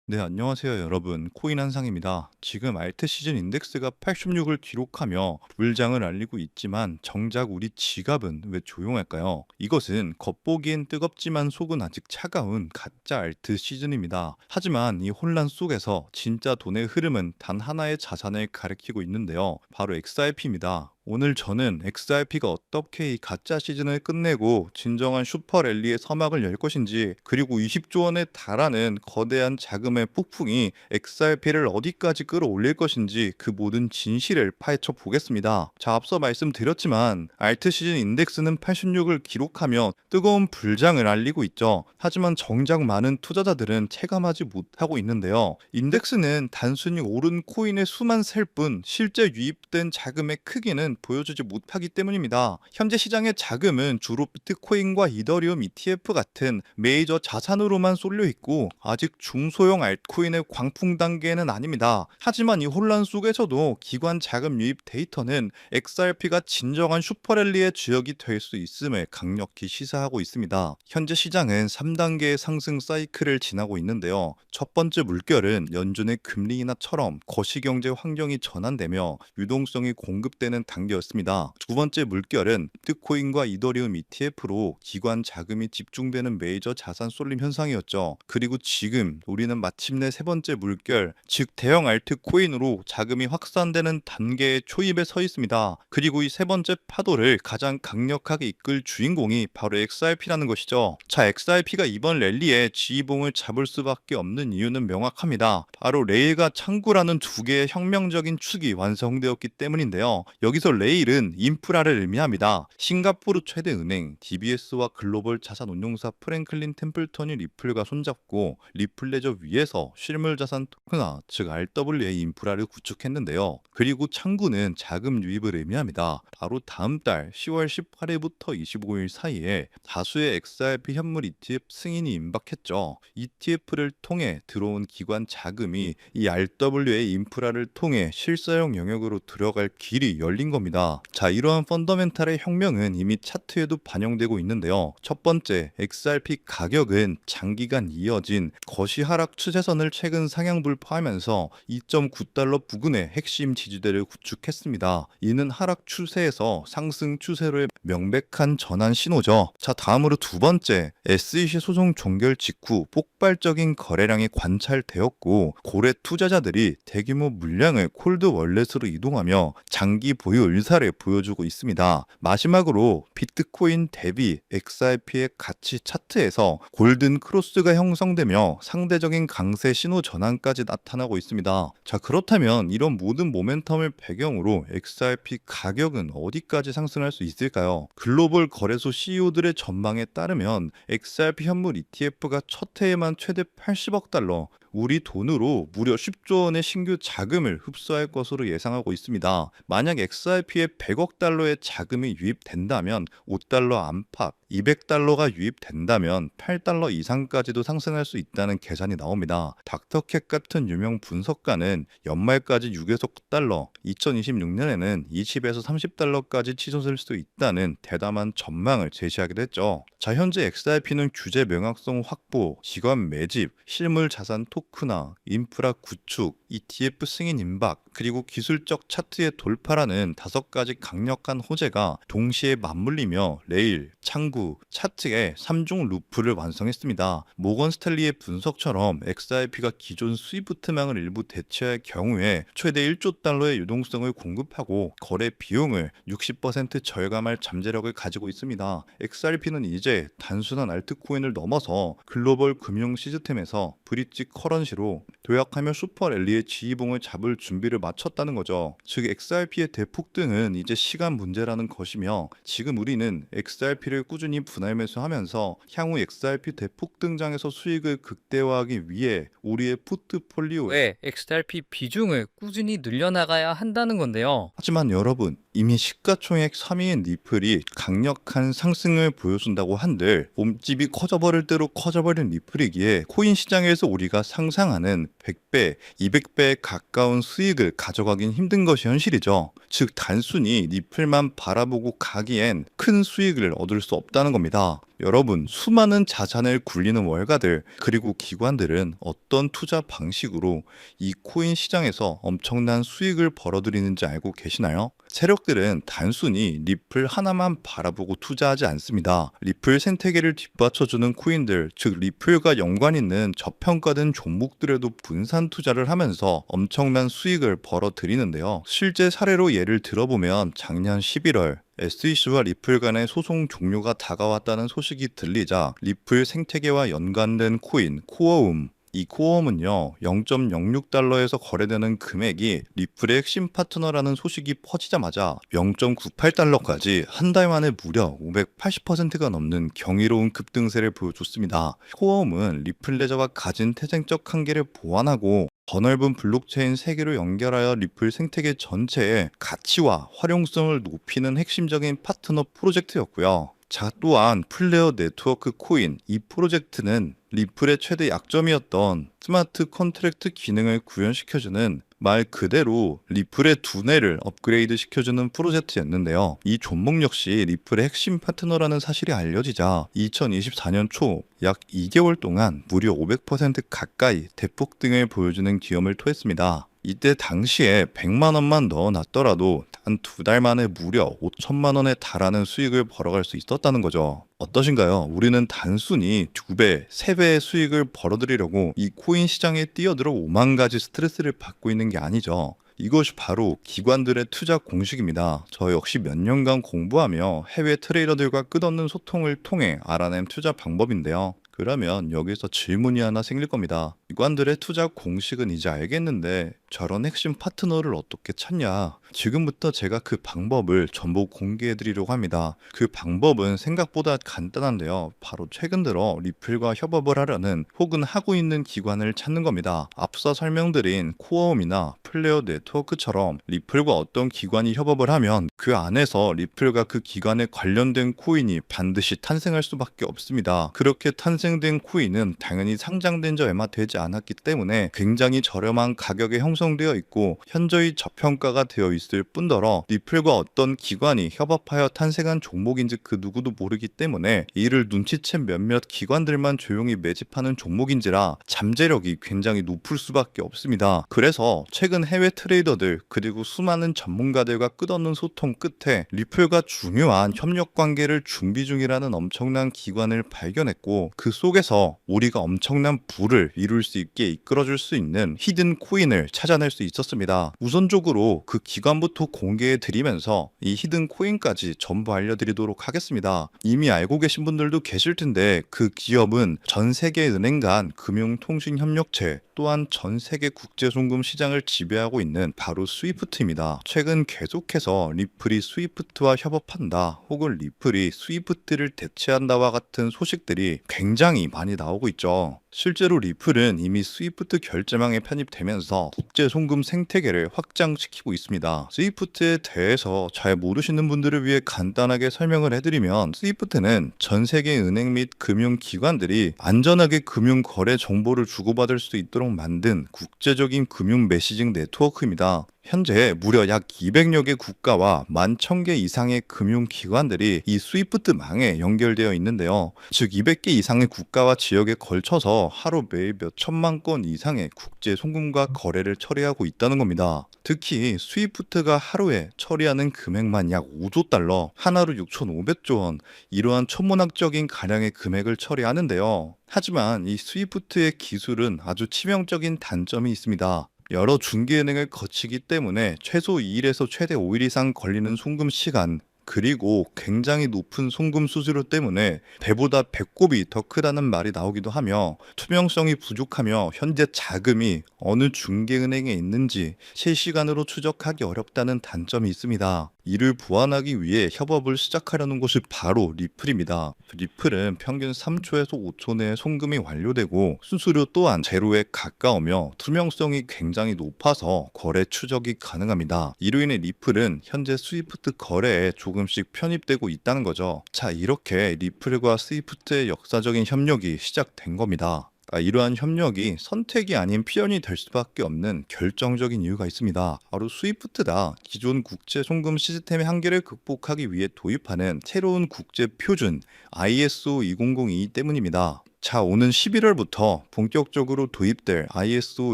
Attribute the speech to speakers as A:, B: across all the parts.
A: 네, 안녕하세요, 여러분. 코인 한상입니다. 지금 알트 시즌 인덱스가 86을 기록하며 불장을 알리고 있지만 정작 우리 지갑은 왜 조용할까요? 이것은 겉보기엔 뜨겁지만 속은 아직 차가운 가짜 알트 시즌입니다. 하지만 이 혼란 속에서 진짜 돈의 흐름은 단 하나의 자산을 가리키고 있는데요. 바로 XRP입니다. 오늘 저는 XRP가 어떻게 이 가짜 시즌을 끝내고 진정한 슈퍼 랠리의 서막을 열 것인지, 그리고 20조 원에 달하는 거대한 자금의 폭풍이 XRP를 어디까지 끌어올릴 것인지 그 모든 진실을 파헤쳐 보겠습니다. 자, 앞서 말씀드렸지만 알트 시즌 인덱스는 86을 기록하며 뜨거운 불장을 알리고 있죠. 하지만 정작 많은 투자자들은 체감하지 못하고 있는데요. 인덱스는 단순히 오른 코인의 수만 셀 뿐 실제 유입된 자금의 크기는 보여주지 못하기 때문입니다. 현재 시장의 자금은 주로 비트코인과 이더리움 ETF 같은 메이저 자산으로만 쏠려 있고 아직 중소형 알트코인의 광풍 단계는 아닙니다. 하지만 이 혼란 속에서도 기관 자금 유입 데이터는 XRP가 진정한 슈퍼랠리의 주역이 될 수 있음을 강력히 시사하고 있습니다. 현재 시장은 3단계의 상승 사이클을 지나고 있는데요. 첫 번째 물결은 연준의 금리 인하처럼 거시경제 환경이 전환되며 유동성이 공급되는 단계였습니다. 두 번째 물결은 비트코인과 이더리움 ETF로 기관 자금이 집중되는 메이저 자산 쏠림 현상이었죠. 그리고 지금 우리는 마침내 세 번째 물결, 즉 대형 알트코인으로 자금이 확산되는 단계의 초입에 서 있습니다. 그리고 이 세 번째 파도를 가장 강력하게 이끌 주인공이 바로 XRP라는 것이죠. 자, XRP가 이번 랠리에 지휘봉을 잡을 수밖에 없는 이유는 명확합니다. 바로 레일과 창구라는 두 개의 혁명적인 축이 완성되었기 때문인데요. 여기서 레일은 인프라를 의미합니다. 싱가포르 최대 은행 DBS와 글로벌 자산 운용사 프랭클린 템플턴이 리플과 손잡고 리플 레저 위에서 실물 자산 토큰화, 즉 RWA 인프라를 구축했는데요. 그리고 창구는 자금 유입을 의미합니다. 바로 다음 달 10월 18일부터 25일 사이에 다수의 XRP 현물 ETF 승인이 임박했죠. ETF를 통해 들어온 기관 자금이 이 RWA 인프라를 통해 실사용 영역으로 들어갈 길이 열린 겁니다. 자, 이러한 펀더멘탈의 혁명은 이미 차트에도 반영되고 있는데요. 첫 번째, XRP 가격은 장기간 이어진 거시 하락 추세선을 최근 상향 불파하면서 2.9달러 부근의 핵심 지지대를 구축했습니다. 이는 하락 추세에서 상승 추세로의 명백한 전환 신호죠. 자, 다음으로 두 번째, SEC 소송 종결 직후 폭발적인 거래량이 관찰되었고 고래 투자자들이 대규모 물량을 콜드 월렛으로 이동하며 장기 보유 의사를 보여주고 있습니다. 마지막으로 비트코인 대비 XRP의 가치 차트에서 골든 크로스가 형성되며 상대적인 강세 신호 전환까지 나타나고 있습니다. 자, 그렇다면 이런 모든 모멘텀을 배경으로 XRP 가격은 어디까지 상승할 수 있을까요? 글로벌 거래소 CEO들의 전망에 따르면 XRP 현물 ETF가 첫 해에만 최대 80억 달러, 우리 돈으로 무려 10조 원의 신규 자금을 흡수할 것으로 예상하고 있습니다. 만약 XRP에 100억 달러의 자금이 유입된다면 5달러 안팎, 200달러가 유입된다면 8달러 이상까지도 상승할 수 있다는 계산이 나옵니다. 닥터캣 같은 유명 분석가는 연말까지 6에서 9달러, 2026년에는 20에서 30달러까지 치솟을 수 있다는 대담한 전망을 제시하기도 했죠. 자, 현재 XRP는 규제 명확성 확보, 기관 매집, 실물 자산 토크나 인프라 구축, ETF 승인 임박, 그리고 기술적 차트의 돌파라는 5가지 강력한 호재가 동시에 맞물리며 레일, 창구, 차트의 3중 루프를 완성했습니다. 모건 스탠리의 분석처럼 XRP가 기존 스위프트망을 일부 대체할 경우에 최대 1조 달러의 유동성을 공급하고 거래 비용을 60% 절감할 잠재력을 가지고 있습니다. XRP는 이제 단순한 알트코인을 넘어서 글로벌 금융 시스템에서 브릿지 커런시로 도약하며 슈퍼 랠리의 지휘봉을 잡을 준비를 마쳤다는 거죠. 즉 XRP의 대폭등은 이제 시간 문제라는 것이며, 지금 우리는 XRP를 꾸준히 분할 매수하면서 향후 XRP 대폭등장에서 수익을 극대화하기 위해 우리의 포트폴리오에
B: 왜 XRP 비중을 꾸준히 늘려나가야 한다는 건데요.
A: 하지만 여러분, 이미 시가총액 3위인 리플이 강력한 상승을 보여준다고 한들 몸집이 커져버릴 대로 커져버린 리플이기에 코인 시장에서 우리가 상상하는 100배, 200배에 가까운 수익을 가져가긴 힘든 것이 현실이죠. 즉 단순히 리플만 바라보고 가기엔 큰 수익을 얻을 수 없다는 겁니다. 여러분, 수많은 자산을 굴리는 월가들 그리고 기관들은 어떤 투자 방식으로 이 코인 시장에서 엄청난 수익을 벌어들이는지 알고 계시나요? 세력들은 단순히 리플 하나만 바라보고 투자하지 않습니다. 리플 생태계를 뒷받쳐주는 코인들, 즉 리플과 연관 있는 저평가된 종목들에도 분산 투자를 하면서 엄청난 수익을 벌어들이는데요. 실제 사례로 예를 들어보면 작년 11월 SEC와 리플 간의 소송 종료가 다가왔다는 소식이 들리자 리플 생태계와 연관된 코인 코어움, 이 코어움은요 0.06달러에서 거래되는 금액이 리플의 핵심 파트너라는 소식이 퍼지자마자 0.98달러까지 한 달 만에 무려 580%가 넘는 경이로운 급등세를 보여줬습니다. 코어움은 리플 레저가 가진 태생적 한계를 보완하고 더 넓은 블록체인 세계로 연결하여 리플 생태계 전체의 가치와 활용성을 높이는 핵심적인 파트너 프로젝트였고요. 자, 또한 플레어 네트워크 코인, 이 프로젝트는 리플의 최대 약점이었던 스마트 컨트랙트 기능을 구현시켜주는 말 그대로 리플의 두뇌를 업그레이드 시켜주는 프로젝트였는데요. 이 종목 역시 리플의 핵심 파트너라는 사실이 알려지자 2024년 초 약 2개월 동안 무려 500% 가까이 대폭등을 보여주는 기염을 토했습니다. 이때 당시에 100만 원만 넣어놨더라도 단 2달 만에 무려 5천만 원에 달하는 수익을 벌어갈 수 있었다는 거죠. 어떠신가요? 우리는 단순히 2배, 3배의 수익을 벌어들이려고 이 코인 시장에 뛰어들어 5만 가지 스트레스를 받고 있는 게 아니죠. 이것이 바로 기관들의 투자 공식입니다. 저 역시 몇 년간 공부하며 해외 트레이더들과 끝없는 소통을 통해 알아낸 투자 방법인데요. 그러면 여기서 질문이 하나 생길 겁니다. 기관들의 투자 공식은 이제 알겠는데 저런 핵심 파트너를 어떻게 찾냐? 지금부터 제가 그 방법을 전부 공개해 드리려고 합니다. 그 방법은 생각보다 간단한데요. 바로 최근 들어 리플과 협업을 하려는 혹은 하고 있는 기관을 찾는 겁니다. 앞서 설명드린 코어움이나 플레어 네트워크처럼 리플과 어떤 기관이 협업을 하면 그 안에서 리플과 그 기관에 관련된 코인이 반드시 탄생할 수밖에 없습니다. 그렇게 탄생된 코인은 당연히 상장된 지 얼마 되지 않았기 때문에 굉장히 저렴한 가격에 형성되어 있고 현저히 저평가가 되어 있을 뿐더러 리플과 어떤 기관이 협업하여 탄생한 종목인지 그 누구도 모르기 때문에 이를 눈치챈 몇몇 기관들만 조용히 매집하는 종목인지라 잠재력이 굉장히 높을 수밖에 없습니다. 그래서 최근 해외 트레이더들 그리고 수많은 전문가들과 끝없는 소통 끝에 리플과 중요한 협력 관계를 준비 중이라는 엄청난 기관을 발견했고 그 속에서 우리가 엄청난 부를 이룰 수 있게 이끌어줄 수 있는 히든 코인을 찾아낼 수 있었습니다. 우선적으로 그 기관부터 공개해 드리면서 이 히든 코인까지 전부 알려드리도록 하겠습니다. 이미 알고 계신 분들도 계실 텐데 그 기업은 전 세계 은행 간 금융통신협력체 또한 전 세계 국제송금 시장을 지배하고 있는 바로 스위프트입니다. 최근 계속해서 리플이 스위프트와 협업한다 혹은 리플이 스위프트를 대체한다와 같은 소식들이 굉장히 많이 나오고 있죠. 실제로 리플은 이미 스위프트 결제망에 편입되면서 국제 송금 생태계를 확장시키고 있습니다. 스위프트에 대해서 잘 모르시는 분들을 위해 간단하게 설명을 해드리면 스위프트는 전 세계 은행 및 금융기관들이 안전하게 금융 거래 정보를 주고받을 수 있도록 만든 국제적인 금융 메시징 네트워크입니다. 현재 무려 약 200여 개 국가와 11,000개 이상의 금융기관들이 이 스위프트망에 연결되어 있는데요. 즉 200개 이상의 국가와 지역에 걸쳐서 하루 매일 몇 천만 건 이상의 국제 송금과 거래를 처리하고 있다는 겁니다. 특히 스위프트가 하루에 처리하는 금액만 약 5조 달러, 하나로 6,500조 원, 이러한 천문학적인 가량의 금액을 처리하는데요. 하지만 이 스위프트의 기술은 아주 치명적인 단점이 있습니다. 여러 중개은행을 거치기 때문에 최소 2일에서 최대 5일 이상 걸리는 송금 시간, 그리고 굉장히 높은 송금 수수료 때문에 배보다 배꼽이 더 크다는 말이 나오기도 하며 투명성이 부족하며 현재 자금이 어느 중개은행에 있는지 실시간으로 추적하기 어렵다는 단점이 있습니다. 이를 보완하기 위해 협업을 시작하려는 곳이 바로 리플입니다. 리플은 평균 3초에서 5초 내에 송금이 완료되고 수수료 또한 제로에 가까우며 투명성이 굉장히 높아서 거래 추적이 가능합니다. 이로 인해 리플은 현재 스위프트 거래에 조금씩 편입되고 있다는 거죠. 자, 이렇게 리플과 스위프트의 역사적인 협력이 시작된 겁니다. 이러한 협력이 선택이 아닌 필연이 될 수밖에 없는 결정적인 이유가 있습니다. 바로 스위프트다. 기존 국제 송금 시스템의 한계를 극복하기 위해 도입하는 새로운 국제 표준 ISO 2002 때문입니다. 자, 오는 11월부터 본격적으로 도입될 ISO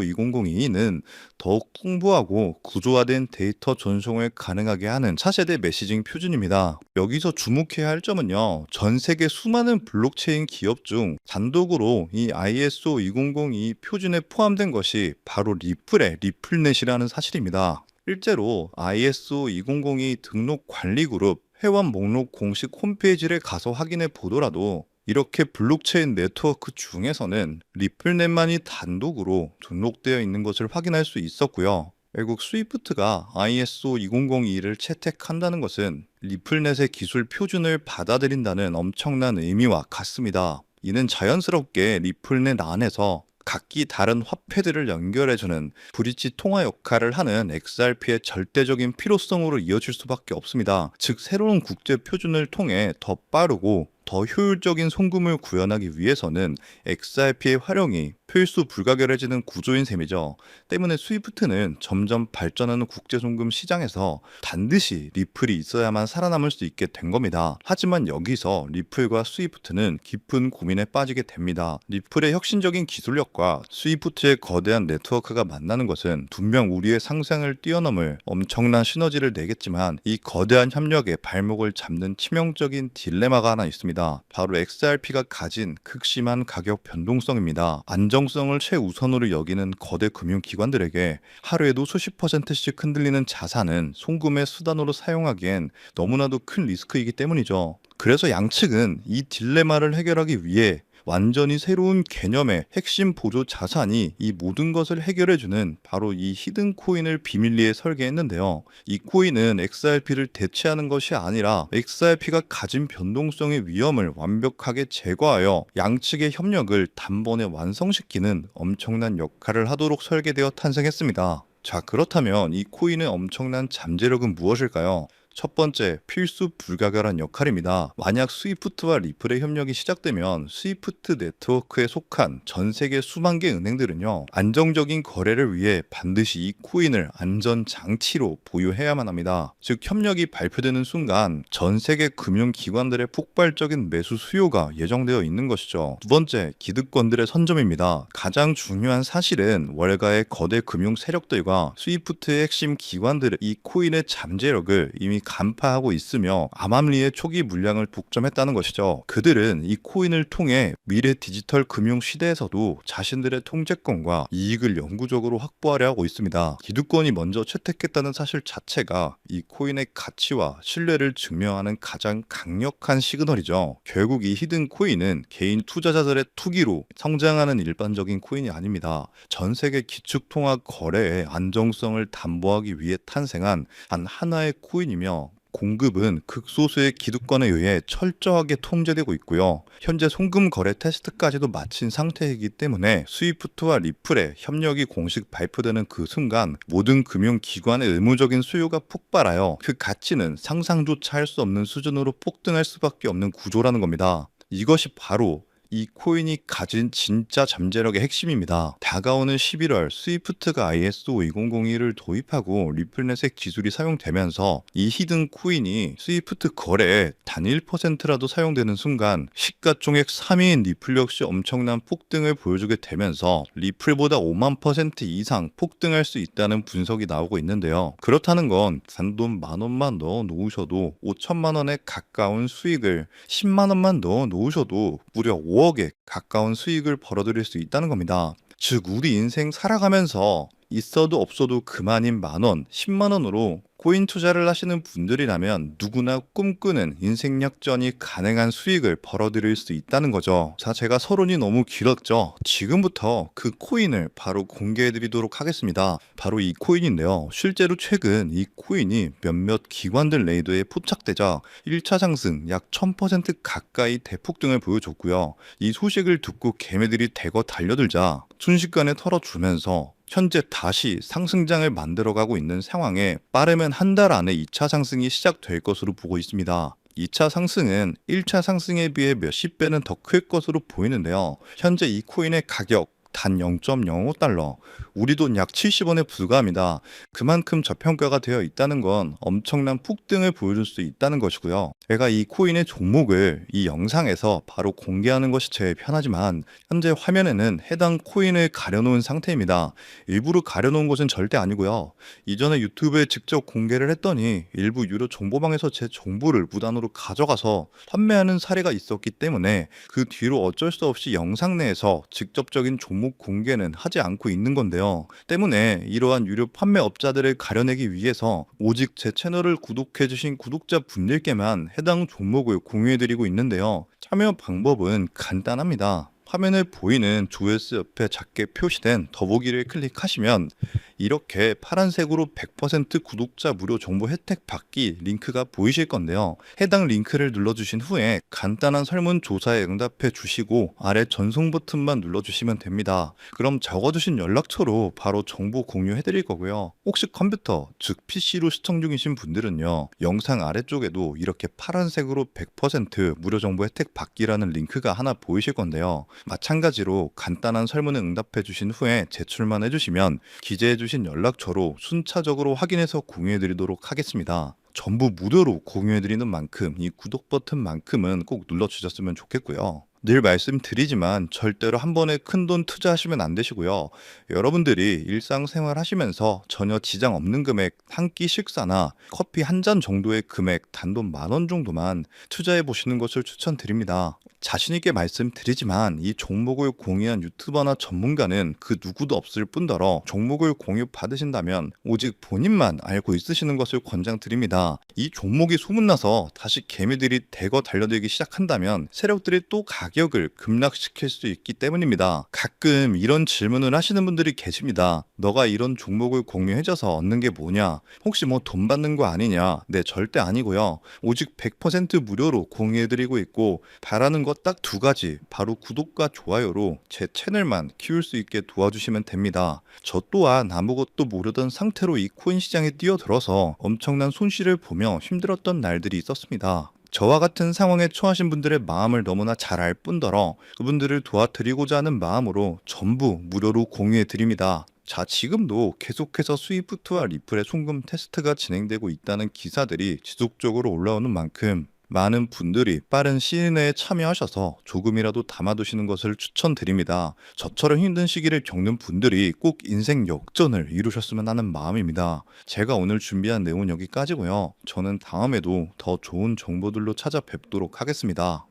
A: 2002는 더욱 풍부하고 구조화된 데이터 전송을 가능하게 하는 차세대 메시징 표준입니다. 여기서 주목해야 할 점은요, 전 세계 수많은 블록체인 기업 중 단독으로 이 ISO 2002 표준에 포함된 것이 바로 리플의 리플넷이라는 사실입니다. 실제로 ISO 2002 등록 관리 그룹 회원 목록 공식 홈페이지를 가서 확인해 보더라도 이렇게 블록체인 네트워크 중에서는 리플넷만이 단독으로 등록되어 있는 것을 확인할 수 있었고요. 결국 스위프트가 ISO 2002를 채택한다는 것은 리플넷의 기술 표준을 받아들인다는 엄청난 의미와 같습니다. 이는 자연스럽게 리플넷 안에서 각기 다른 화폐들을 연결해주는 브릿지 통화 역할을 하는 XRP의 절대적인 필요성으로 이어질 수밖에 없습니다. 즉, 새로운 국제 표준을 통해 더 빠르고 더 효율적인 송금을 구현하기 위해서는 XRP의 활용이 필수 불가결해지는 구조인 셈이죠. 때문에 스위프트는 점점 발전하는 국제송금 시장에서 반드시 리플이 있어야만 살아남을 수 있게 된 겁니다. 하지만 여기서 리플과 스위프트는 깊은 고민에 빠지게 됩니다. 리플의 혁신적인 기술력과 스위프트의 거대한 네트워크가 만나는 것은 분명 우리의 상상을 뛰어넘을 엄청난 시너지를 내겠지만 이 거대한 협력에 발목을 잡는 치명적인 딜레마가 하나 있습니다. 바로 XRP가 가진 극심한 가격 변동성입니다. 안정성을 최우선으로 여기는 거대 금융기관들에게 하루에도 수십 %씩 흔들리는 자산은 송금의 수단으로 사용하기엔 너무나도 큰 리스크이기 때문이죠. 그래서 양측은 이 딜레마를 해결하기 위해 완전히 새로운 개념의 핵심 보조 자산이 이 모든 것을 해결해주는 바로 이 히든 코인을 비밀리에 설계했는데요. 이 코인은 XRP를 대체하는 것이 아니라 XRP가 가진 변동성의 위험을 완벽하게 제거하여 양측의 협력을 단번에 완성시키는 엄청난 역할을 하도록 설계되어 탄생했습니다. 자, 그렇다면 이 코인의 엄청난 잠재력은 무엇일까요? 첫 번째, 필수 불가결한 역할입니다. 만약 스위프트와 리플의 협력이 시작되면 스위프트 네트워크에 속한 전 세계 수만 개 은행들은요, 안정적인 거래를 위해 반드시 이 코인을 안전 장치로 보유해야만 합니다. 즉, 협력이 발표되는 순간 전 세계 금융기관들의 폭발적인 매수 수요가 예정되어 있는 것이죠. 두 번째, 기득권들의 선점입니다. 가장 중요한 사실은 월가의 거대 금융 세력들과 스위프트의 핵심 기관들의 이 코인의 잠재력을 이미 간파하고 있으며 암암리의 초기 물량을 독점했다는 것이죠. 그들은 이 코인을 통해 미래 디지털 금융 시대에서도 자신들의 통제권과 이익을 영구적으로 확보하려 하고 있습니다. 기득권이 먼저 채택했다는 사실 자체가 이 코인의 가치와 신뢰를 증명하는 가장 강력한 시그널이죠. 결국 이 히든 코인은 개인 투자자들의 투기로 성장하는 일반적인 코인이 아닙니다. 전 세계 기축통화 거래의 안정성을 담보하기 위해 탄생한 단 하나의 코인이며 공급은 극소수의 기득권에 의해 철저하게 통제되고 있고요. 현재 송금 거래 테스트까지도 마친 상태이기 때문에 스위프트와 리플의 협력이 공식 발표되는 그 순간 모든 금융기관의 의무적인 수요가 폭발하여 그 가치는 상상조차 할 수 없는 수준으로 폭등할 수밖에 없는 구조라는 겁니다. 이것이 바로 이 코인이 가진 진짜 잠재력의 핵심입니다. 다가오는 11월 스위프트가 ISO 2002를 도입하고 리플넷의 기술이 사용되면서 이 히든 코인이 스위프트 거래에 단 1%라도 사용되는 순간 시가총액 3위인 리플 역시 엄청난 폭등을 보여주게 되면서 리플보다 5만 % 이상 폭등할 수 있다는 분석이 나오고 있는데요. 그렇다는 건 단돈 10,000원만 넣어 놓으셔도 5천만 원에 가까운 수익을 10만 원만 넣어 놓으셔도 무려 5억에 가까운 수익을 벌어들일 수 있다는 겁니다. 즉, 우리 인생 살아가면서 있어도 없어도 그만인 만원, 10만 원으로 코인 투자를 하시는 분들이라면 누구나 꿈꾸는 인생 역전이 가능한 수익을 벌어들일 수 있다는 거죠. 자, 제가 서론이 너무 길었죠. 지금부터 그 코인을 바로 공개해드리도록 하겠습니다. 바로 이 코인인데요. 실제로 최근 이 코인이 몇몇 기관들 레이더에 포착되자 1차 상승 약 1000% 가까이 대폭등을 보여줬고요. 이 소식을 듣고 개매들이 대거 달려들자 순식간에 털어주면서 현재 다시 상승장을 만들어가고 있는 상황에 빠르면 한 달 안에 2차 상승이 시작될 것으로 보고 있습니다. 2차 상승은 1차 상승에 비해 몇십 배는 더 클 것으로 보이는데요. 현재 이 코인의 가격 단 0.05달러, 우리 돈 약 70원에 불과합니다. 그만큼 저평가가 되어 있다는 건 엄청난 폭등을 보여줄 수 있다는 것이고요. 제가 이 코인의 종목을 이 영상에서 바로 공개하는 것이 제일 편하지만 현재 화면에는 해당 코인을 가려놓은 상태입니다. 일부러 가려놓은 것은 절대 아니고요. 이전에 유튜브에 직접 공개를 했더니 일부 유료 정보방에서 제 정보를 무단으로 가져가서 판매하는 사례가 있었기 때문에 그 뒤로 어쩔 수 없이 영상 내에서 직접적인 종목 공개는 하지 않고 있는 건데요. 때문에 이러한 유료 판매업자들을 가려내기 위해서 오직 제 채널을 구독해주신 구독자분들께만 해당 종목을 공유해드리고 있는데요. 참여 방법은 간단합니다. 화면에 보이는 조회수 옆에 작게 표시된 더보기를 클릭하시면 이렇게 파란색으로 100% 구독자 무료 정보 혜택 받기 링크가 보이실 건데요. 해당 링크를 눌러주신 후에 간단한 설문조사에 응답해 주시고 아래 전송 버튼만 눌러주시면 됩니다. 그럼 적어주신 연락처로 바로 정보 공유해 드릴 거고요. 혹시 컴퓨터, 즉 PC로 시청 중이신 분들은요. 영상 아래쪽에도 이렇게 파란색으로 100% 무료 정보 혜택 받기라는 링크가 하나 보이실 건데요. 마찬가지로 간단한 설문에 응답해 주신 후에 제출만 해주시면 기재해 주신 연락처로 순차적으로 확인해서 공유해 드리도록 하겠습니다. 전부 무료로 공유해 드리는 만큼 이 구독 버튼만큼은 꼭 눌러 주셨으면 좋겠고요. 늘 말씀드리지만 절대로 한 번에 큰돈 투자하시면 안 되시고요. 여러분들이 일상생활 하시면서 전혀 지장 없는 금액 한 끼 식사나 커피 한 잔 정도의 금액 단돈 10,000원 정도만 투자해 보시는 것을 추천드립니다. 자신 있게 말씀드리지만 이 종목을 공유한 유튜버나 전문가는 그 누구도 없을 뿐더러 종목을 공유 받으신다면 오직 본인만 알고 있으시는 것을 권장드립니다. 이 종목이 소문나서 다시 개미들이 대거 달려들기 시작한다면 세력들이 또 가격을 급락시킬 수 있기 때문입니다. 가끔 이런 질문을 하시는 분들이 계십니다. 너가 이런 종목을 공유해줘서 얻는 게 뭐냐? 혹시 뭐 돈 받는 거 아니냐? 네, 절대 아니고요. 오직 100% 무료로 공유해드리고 있고 바라는 것 딱 두 가지, 바로 구독과 좋아요로 제 채널만 키울 수 있게 도와주시면 됩니다. 저 또한 아무것도 모르던 상태로 이 코인 시장에 뛰어들어서 엄청난 손실을 보며 힘들었던 날들이 있었습니다. 저와 같은 상황에 처하신 분들의 마음을 너무나 잘 알 뿐더러 그분들을 도와드리고자 하는 마음으로 전부 무료로 공유해 드립니다. 자, 지금도 계속해서 스위프트와 리플의 송금 테스트가 진행되고 있다는 기사들이 지속적으로 올라오는 만큼 많은 분들이 빠른 시일 내에 참여하셔서 조금이라도 담아두시는 것을 추천드립니다. 저처럼 힘든 시기를 겪는 분들이 꼭 인생 역전을 이루셨으면 하는 마음입니다. 제가 오늘 준비한 내용은 여기까지고요. 저는 다음에도 더 좋은 정보들로 찾아뵙도록 하겠습니다.